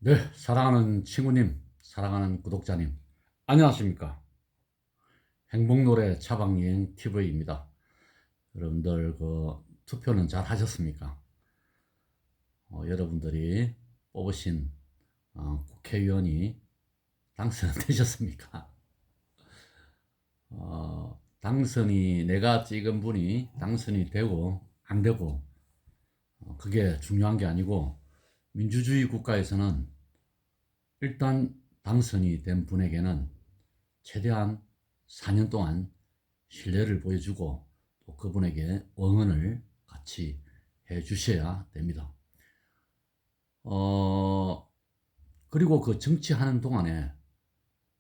네, 사랑하는 친구님, 사랑하는 구독자님, 안녕하십니까? 행복노래 차박여행 TV입니다. 여러분들 투표는 잘 하셨습니까? 여러분들이 뽑으신 국회의원이 당선되셨습니까? 당선이 내가 찍은 분이 당선이 되고 안 되고 그게 중요한 게 아니고 민주주의 국가에서는 일단 당선이 된 분에게는 최대한 4년 동안 신뢰를 보여주고 또 그분에게 응원을 같이 해 주셔야 됩니다. 어, 그리고 그 정치하는 동안에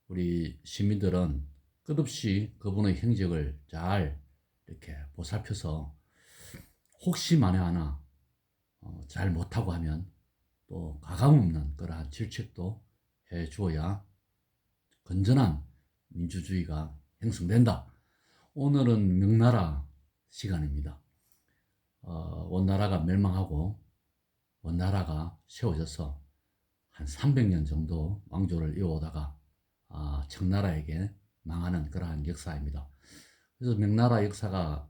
우리 시민들은 끝없이 그분의 행적을 잘 이렇게 보살펴서 혹시 만에 하나 잘 못하고 하면 또 가감없는 그러한 질책도 해 주어야 건전한 민주주의가 형성된다. 오늘은 명나라 시간입니다. 원나라가 멸망하고 원나라가 세워져서 한 300년 정도 왕조를 이어오다가 청나라에게 망하는 그러한 역사입니다. 그래서 명나라 역사가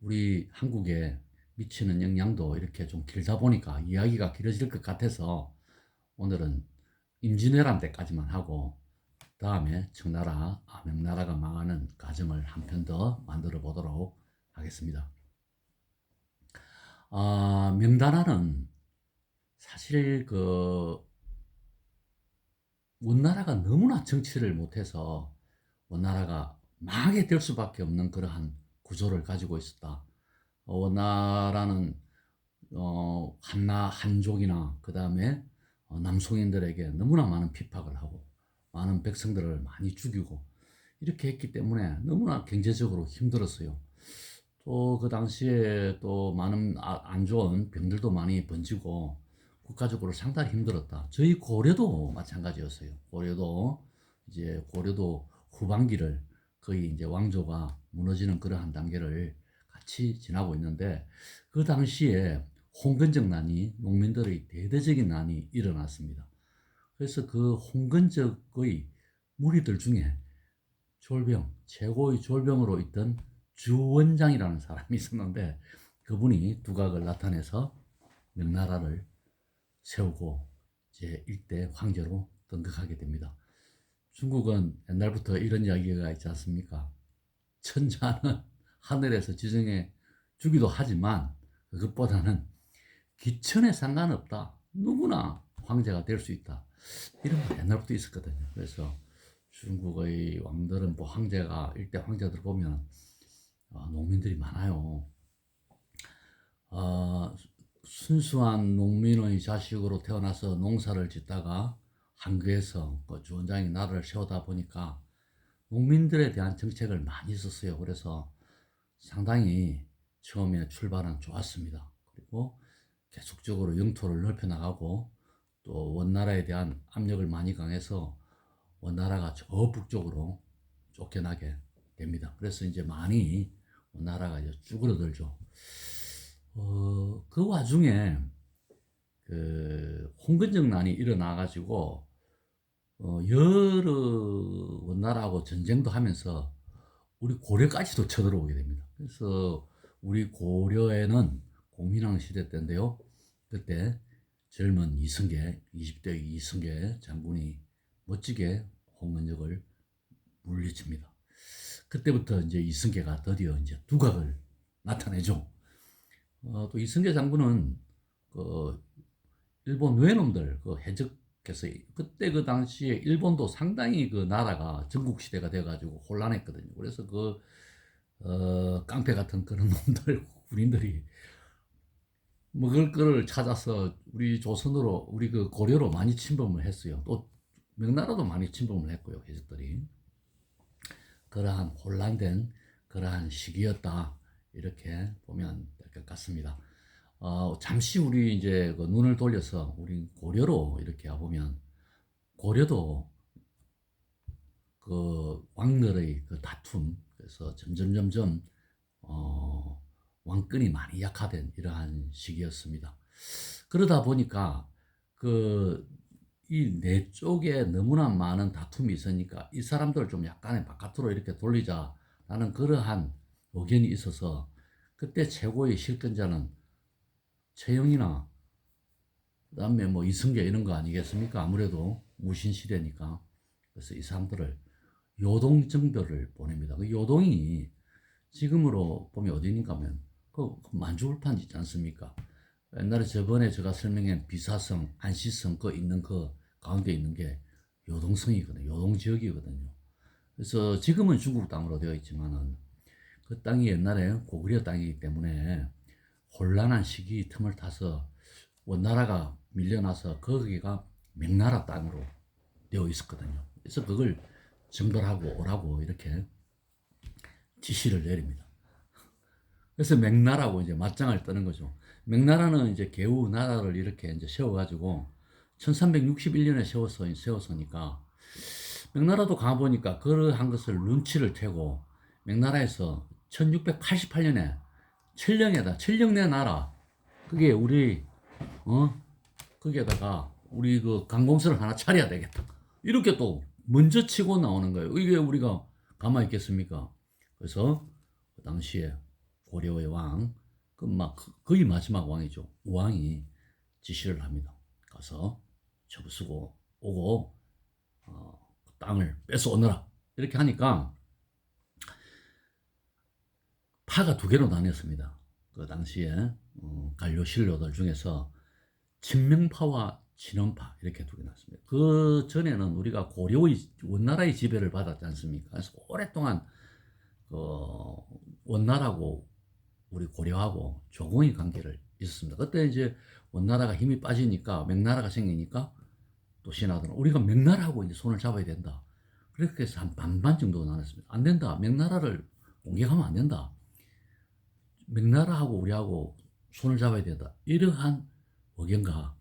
우리 한국에 미치는 영향도 이렇게 좀 길다 보니까 이야기가 길어질 것 같아서 오늘은 임진왜란 때까지만 하고 다음에 청나라, 명나라가 망하는 과정을 한 편 더 만들어 보도록 하겠습니다. 명나라는 사실 원나라가 너무나 정치를 못해서 원나라가 망하게 될 수밖에 없는 그러한 구조를 가지고 있었다. 원나라는 한족이나 그 다음에 남송인들에게 너무나 많은 핍박을 하고 많은 백성들을 많이 죽이고 이렇게 했기 때문에 너무나 경제적으로 힘들었어요. 또 그 당시에 또 많은 안 좋은 병들도 많이 번지고 국가적으로 상당히 힘들었다. 저희 고려도 마찬가지였어요. 고려도 후반기를 거의 이제 왕조가 무너지는 그러한 단계를 같이 지나고 있는데 그 당시에 홍건적 난이 농민들의 대대적인 난이 일어났습니다. 그래서 그 홍건적의 무리들 중에 최고의 졸병으로 있던 주원장이라는 사람이 있었는데 그분이 두각을 나타내서 명나라를 세우고 이제 일대 황제로 등극하게 됩니다. 중국은 옛날부터 이런 이야기가 있지 않습니까? 천자는 하늘에서 지정해 주기도 하지만 그것보다는 기천에 상관없다. 누구나 황제가 될 수 있다. 이런 거 옛날부터 있었거든요. 그래서 중국의 왕들은 뭐 황제가 일대 황제들 보면 농민들이 많아요. 어, 순수한 농민의 자식으로 태어나서 농사를 짓다가 한국에서 그 주원장이 나라를 세우다 보니까 농민들에 대한 정책을 많이 썼어요. 그래서 상당히 처음에 출발은 좋았습니다. 그리고 계속적으로 영토를 넓혀 나가고 또 원나라에 대한 압력을 많이 강해서 원나라가 저 북쪽으로 쫓겨나게 됩니다. 그래서 이제 많이 원나라가 이제 쭈그러들죠. 그 와중에 그 홍건정난이 일어나가지고 여러 원나라하고 전쟁도 하면서 우리 고려까지도 쳐들어오게 됩니다. 그래서 우리 고려에는 공민왕 시대 때인데요. 그때 젊은 이승계, 20대 이승계 장군이 멋지게 홍건적을 물리칩니다. 그때부터 이제 이승계가 드디어 이제 두각을 나타내죠. 또 이승계 장군은 그 일본 외놈들 해적해서 그때 그 당시에 일본도 상당히 그 나라가 전국 시대가 돼가지고 혼란했거든요. 그래서 깡패 같은 그런 놈들 군인들이 먹을 거를 찾아서 우리 조선으로 우리 그 고려로 많이 침범을 했어요. 또 명나라도 많이 침범을 했고요. 해적들이 그러한 혼란된 그러한 시기였다 이렇게 보면 될 것 같습니다. 잠시 우리 이제 그 눈을 돌려서 우리 고려로 이렇게 보면 고려도 그 왕들의 그 다툼 그래서 점점 왕권이 많이 약화된 이러한 시기였습니다. 그러다 보니까 그 이 내 쪽에 너무나 많은 다툼이 있으니까 이 사람들을 좀 약간의 바깥으로 이렇게 돌리자라는 그러한 의견이 있어서 그때 최고의 실권자는 최영이나 그다음에 뭐 이승계 이런 거 아니겠습니까? 아무래도 무신 시대니까. 그래서 이 사람들을 요동정별을 보냅니다. 그 요동이 지금으로 보면 어디니까 하면 그 만주울판 있지 않습니까? 옛날에 저번에 제가 설명한 비사성, 안시성 그 있는 그 가운데 있는 게 요동성이거든요. 요동지역이거든요. 그래서 지금은 중국 땅으로 되어 있지만은 그 땅이 옛날에 고구려 땅이기 때문에 혼란한 시기 틈을 타서 원나라가 밀려나서 거기가 명나라 땅으로 되어 있었거든요. 그래서 그걸 정벌하고 오라고 이렇게 지시를 내립니다. 그래서 명나라고 이제 맞짱을 뜨는 거죠. 명나라는 이제 개우 나라를 이렇게 이제 세워가지고 1361년에 세웠으니까 명나라도 가보니까 그러한 것을 눈치를 채고 명나라에서 1688년에 천령내 나라 그게 우리 거기에다가 우리 그 관공서를 하나 차려야 되겠다. 이렇게 또 먼저 치고 나오는 거예요. 이게 우리가 가만히 있겠습니까? 그래서 그 당시에 고려의 왕, 그 막 거의 마지막 왕이죠. 왕이 지시를 합니다. 가서 접수고 오고 땅을 뺏어오너라. 이렇게 하니까 파가 두 개로 나뉘었습니다. 그 당시에 관료 신료들 중에서 친명파와 친원파 이렇게 두 개 났습니다. 그 전에는 우리가 고려의 원나라의 지배를 받았지 않습니까? 그래서 오랫동안 그 원나라고 우리 고려하고 조공의 관계를 있었습니다. 그때 이제 원나라가 힘이 빠지니까 명나라가 생기니까 또 신하들은 우리가 명나라하고 이제 손을 잡아야 된다. 그렇게 해서 한 반반 정도 나눴습니다. 안 된다. 명나라를 공격하면 안 된다. 명나라하고 우리하고 손을 잡아야 된다. 이러한 의견과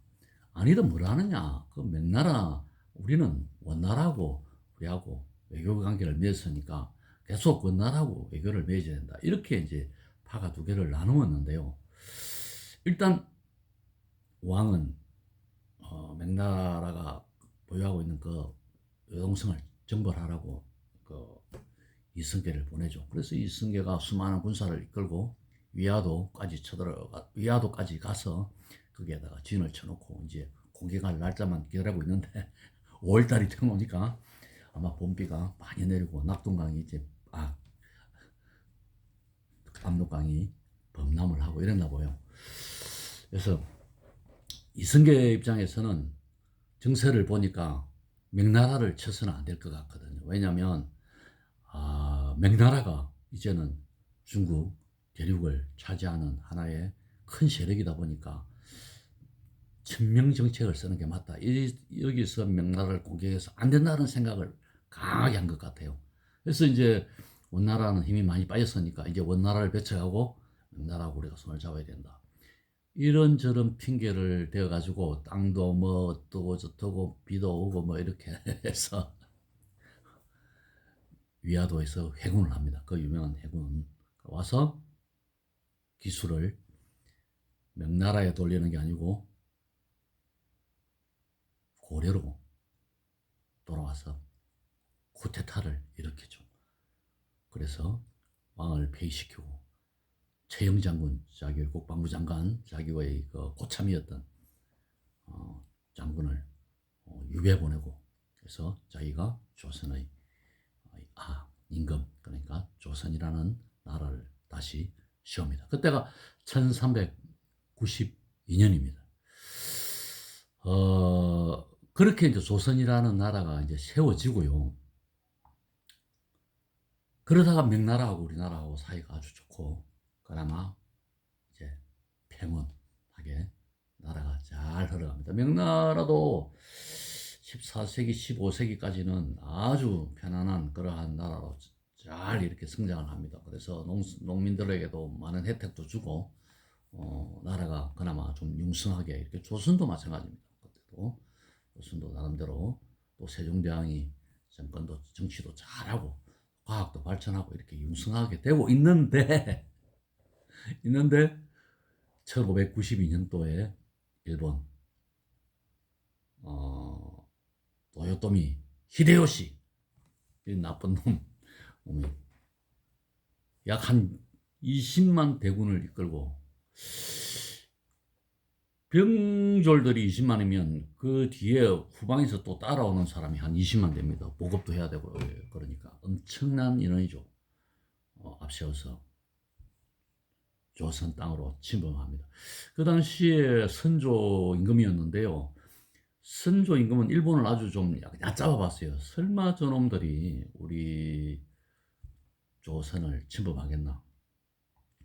아니다 뭐라느냐. 그 명나라 우리는 원나라하고 우리하고 외교 관계를 맺었으니까 계속 원나라하고 외교를 맺어야 된다. 이렇게 이제 파가 두 개를 나누었는데요. 일단 왕은 명나라가 보유하고 있는 그 요동성을 정벌하라고 그 이승계를 보내죠. 그래서 이승계가 수많은 군사를 이끌고 위화도까지 가서 거기에다가 진을 쳐놓고 이제 공격할 날짜만 기다리고 있는데 5월달이 되니까 아마 봄비가 많이 내리고 낙동강이 이제 압록강이 범람을 하고 이랬나 봐요. 그래서 이승계 입장에서는 정세를 보니까 명나라를 쳐서는 안 될 것 같거든요. 왜냐하면 명나라가 이제는 중국 대륙을 차지하는 하나의 큰 세력이다 보니까 천명 정책을 쓰는 게 맞다. 여기서 명나라를 공격해서 안 된다는 생각을 강하게 한 것 같아요. 그래서 이제 원나라는 힘이 많이 빠졌으니까 이제 원나라를 배척하고 명나라하고 우리가 손을 잡아야 된다. 이런저런 핑계를 대어가지고 땅도 뭐 어떠고 저떠고 비도 오고 뭐 이렇게 해서 위화도에서 회군을 합니다. 그 유명한 회군 와서 기술을 명나라에 돌리는 게 아니고 고려로 돌아와서 쿠데타를 일으켰죠. 그래서 왕을 폐위시키고 최영 장군 자기 국방부 장관 자기의 그 고참이었던 장군을 유배 보내고 그래서 자기가 조선의 임금 그러니까 조선이라는 나라를 다시 세웁니다. 그때가 1392년입니다. 그렇게 이제 조선이라는 나라가 이제 세워지고요. 그러다가 명나라하고 우리나라하고 사이가 아주 좋고 그나마 이제 평온하게 나라가 잘 흘러갑니다. 명나라도 14세기, 15세기까지는 아주 편안한 그러한 나라로 잘 이렇게 성장을 합니다. 그래서 농민들에게도 많은 혜택도 주고 나라가 그나마 좀 융성하게 이렇게 조선도 마찬가지입니다. 그때도 조선도 나름대로 또 세종대왕이 정권도 정치도 잘하고 과학도 발전하고 이렇게 융성하게 되고 있는데 1592년도에 일본 도요토미 히데요시, 이 나쁜 놈이 약 한 20만 대군을 이끌고, 병졸들이 20만이면 그 뒤에 후방에서 또 따라오는 사람이 한 20만 됩니다. 보급도 해야 되고. 그러니까 엄청난 인원이죠. 앞세워서 조선 땅으로 침범합니다. 그 당시에 선조 임금이었는데요. 선조 임금은 일본을 아주 좀 얕잡아 봤어요. 설마 저놈들이 우리 조선을 침범하겠나.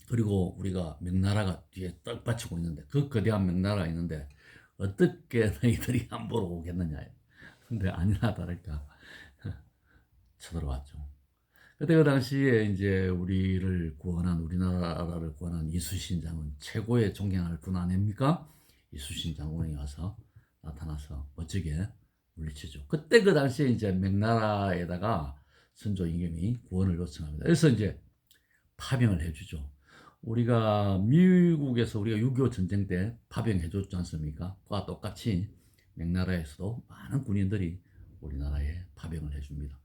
그리고 우리가 명나라가 뒤에 떡 받치고 있는데, 그 거대한 명나라가 있는데 어떻게 너희들이 함부로 오겠느냐. 근데 아니나 다를까 쳐들어왔죠. 그때 그 당시에 이제 우리를 구원한, 우리나라를 구원한 이순신 장군, 최고의 존경할 분 아닙니까? 이순신 장군이 와서 나타나서 멋지게 물리치죠. 그때 그 당시에 이제 명나라에다가 선조 임금이 구원을 요청합니다. 그래서 이제 파병을 해주죠. 우리가 미국에서 우리가 6.25 전쟁 때 파병해 줬지 않습니까? 그와 똑같이 명나라에서도 많은 군인들이 우리나라에 파병을 해줍니다.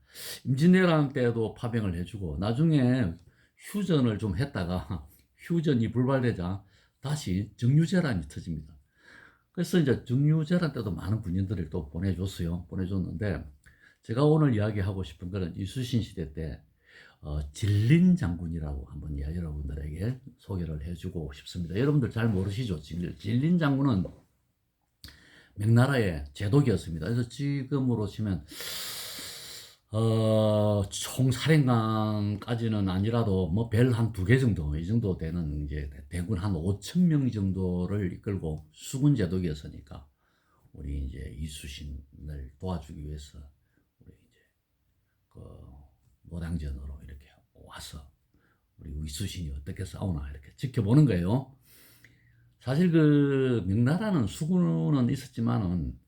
임진왜란 때도 파병을 해주고, 나중에 휴전을 좀 했다가 휴전이 불발되자 다시 정유재란이 터집니다. 그래서 이제 정유재란 때도 많은 군인들을 또 보내줬는데, 제가 오늘 이야기하고 싶은 것은 이순신 시대 때 진린 장군이라고 한번 여러분들에게 소개를 해주고 싶습니다. 여러분들 잘 모르시죠? 진린 장군은 명나라의 제독이었습니다. 그래서 지금으로 치면 총사령관까지는 아니라도 뭐 별 한 2개 정도, 이 정도 되는 이제 대군 한 5천 명 정도를 이끌고 수군 제독이었으니까, 우리 이제 이순신을 도와주기 위해서 우리 이제 그 노량전으로 이렇게 와서 우리 이순신이 어떻게 싸우나 이렇게 지켜보는 거예요. 사실 그 명나라는 수군은 있었지만은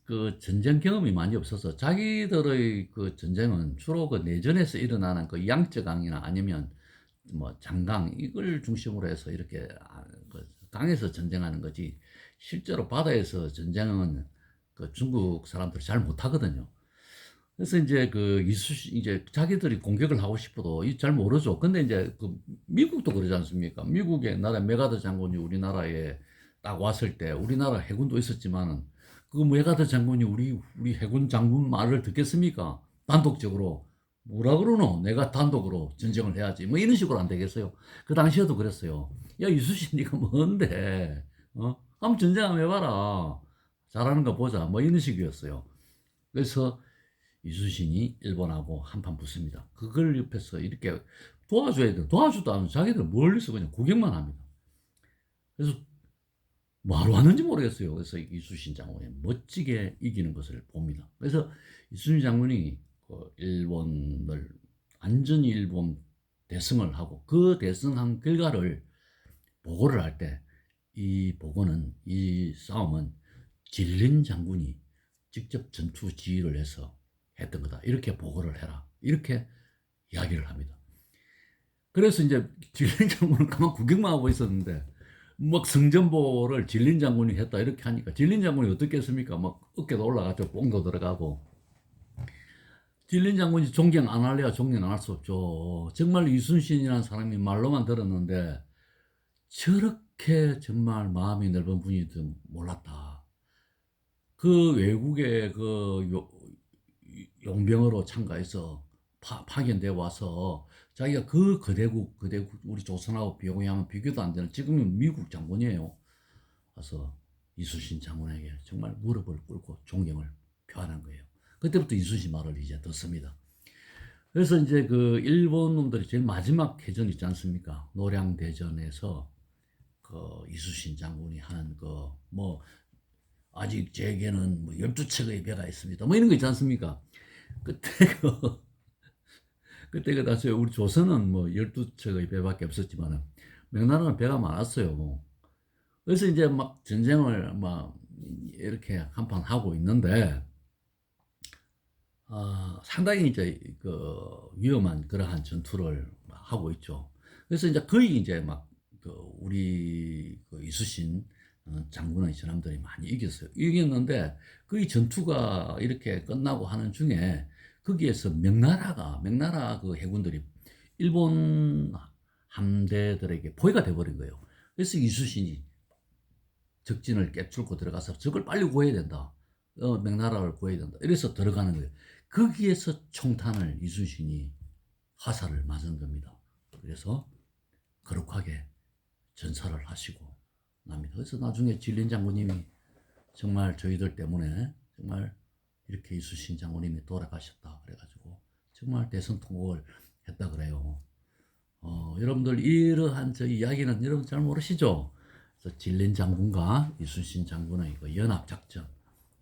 그 전쟁 경험이 많이 없어서, 자기들의 그 전쟁은 주로 그 내전에서 일어나는 그 양쯔강이나 아니면 뭐 장강, 이걸 중심으로 해서 이렇게 그 강에서 전쟁하는 거지, 실제로 바다에서 전쟁은 그 중국 사람들이 잘 못하거든요. 그래서 이제 그 이순신, 이제 자기들이 공격을 하고 싶어도 잘 모르죠. 근데 이제 그 미국도 그러지 않습니까? 미국의 나라 메가더 장군이 우리나라에 딱 왔을 때, 우리나라 해군도 있었지만은 그 메가더 장군이 우리 해군 장군 말을 듣겠습니까? 단독적으로 뭐라 그러노? 내가 단독으로 전쟁을 해야지. 뭐 이런 식으로 안 되겠어요? 그 당시에도 그랬어요. 야, 이순신 네가 뭔데? 한번 전쟁 한번 해봐라. 잘하는 거 보자. 뭐 이런 식이었어요. 그래서 이순신이 일본하고 한판 붙습니다. 그걸 옆에서 이렇게 도와줘야 돼. 도와주도 않으면 자기들 멀리서 그냥 구경만 합니다. 그래서 뭐하러 왔는지 모르겠어요. 그래서 이순신 장군이 멋지게 이기는 것을 봅니다. 그래서 이순신 장군이 그 일본을 완전히 일본 대승을 하고, 그 대승한 결과를 보고를 할 때, 이 보고는, 이 싸움은 진린 장군이 직접 전투 지휘를 해서 했던 거다. 이렇게 보고를 해라. 이렇게 이야기를 합니다. 그래서 이제 진린 장군은 가만 구경만 하고 있었는데, 막 성전보를 진린 장군이 했다 이렇게 하니까, 진린 장군이 어떻게 했습니까? 막 어깨도 올라갔죠. 뽕도 들어가고. 진린 장군이 존경 안 할래야 존경 안 할 수 없죠. 정말 이순신이라는 사람이 말로만 들었는데 저렇게 정말 마음이 넓은 분인지 몰랐다. 그 외국의 그 용병으로 참가해서 파견되어 와서 자기가 그 거대국 우리 조선하고 비교하면 비교도 안 되는, 지금은 미국 장군이에요. 와서 이순신 장군에게 정말 무릎을 꿇고 존경을 표하는 거예요. 그때부터 이순신 말을 이제 듣습니다. 그래서 이제 그 일본 놈들이 제일 마지막 해전 있지 않습니까? 노량대전에서 그 이순신 장군이 하는 그 뭐 아직 제게는 뭐 12척의 배가 있습니다. 뭐 이런 거 있지 않습니까? 그때 그때 그 당시에 우리 조선은 뭐 12척의 배밖에 없었지만 명나라는 배가 많았어요. 그래서 이제 막 전쟁을 막 이렇게 한판 하고 있는데, 상당히 이제 그 위험한 그러한 전투를 하고 있죠. 그래서 이제 거의 이제 막 그 우리 그 이순신 장군의 저람들이 많이 이겼어요. 이겼는데 그 전투가 이렇게 끝나고 하는 중에 거기에서 명나라 그 해군들이 일본 함대들에게 포위가 돼버린 거예요. 그래서 이순신이 적진을 깨뚫고 들어가서 적을 빨리 구해야 된다. 명나라를 구해야 된다. 이래서 들어가는 거예요. 거기에서 총탄을 이순신이 화살을 맞은 겁니다. 그래서 거룩하게 전사를 하시고 납니다. 그래서 나중에 진린 장군님이 정말 저희들 때문에 정말 이렇게 이순신 장군님이 돌아가셨다 그래가지고 정말 대성통곡을 했다 그래요. 여러분들 이러한 저 이야기는 여러분 잘 모르시죠? 그래서 진린 장군과 이순신 장군의 그 연합작전,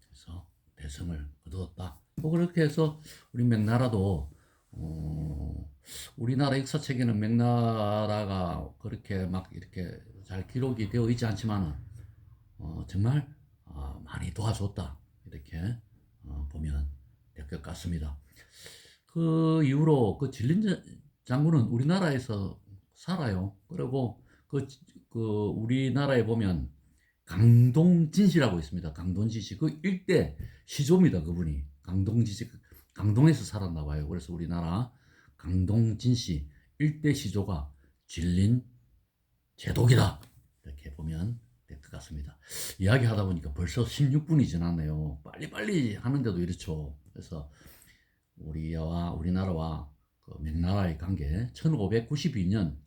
그래서 대성을 거두었다. 뭐 그렇게 해서 우리 명나라도 우리나라 역사책에는 명나라가 그렇게 막 이렇게 잘 기록이 되어 있지 않지만 정말 많이 도와줬다 이렇게 보면 될 것 같습니다. 그 이후로 그 진린 장군은 우리나라에서 살아요. 그리고 그 우리나라에 보면 강동진씨라고 있습니다. 강동진씨 그 일대 시조입니다. 그분이 강동진씨 강동에서 살았나 봐요. 그래서 우리나라 강동진씨 일대 시조가 진린 제독이다 이렇게 보면 될 것 같습니다. 이야기하다 보니까 벌써 16분이 지났네요. 빨리빨리 하는데도 이렇죠. 그래서 우리나라와 그 명나라의 관계 1592년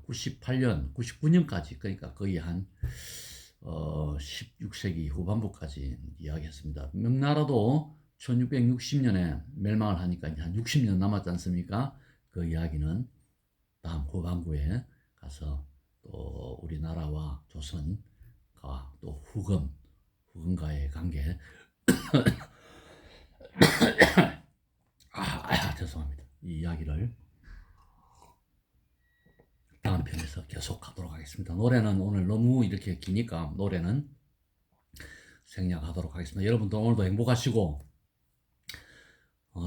98년 99년까지 그러니까 거의 한 16세기 후반부까지 이야기했습니다. 명나라도 1660년에 멸망을 하니까 이제 한 60년 남았지 않습니까? 그 이야기는 다음 후반부에 가서 또 우리나라와 조선과 또 후금과의 관계 죄송합니다. 이 이야기를 다음 편에서 계속하도록 하겠습니다. 노래는 오늘 너무 이렇게 기니까 노래는 생략하도록 하겠습니다. 여러분들 오늘도 행복하시고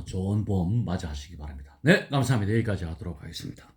좋은 봄 맞이하시기 바랍니다. 네, 감사합니다. 여기까지 하도록 하겠습니다.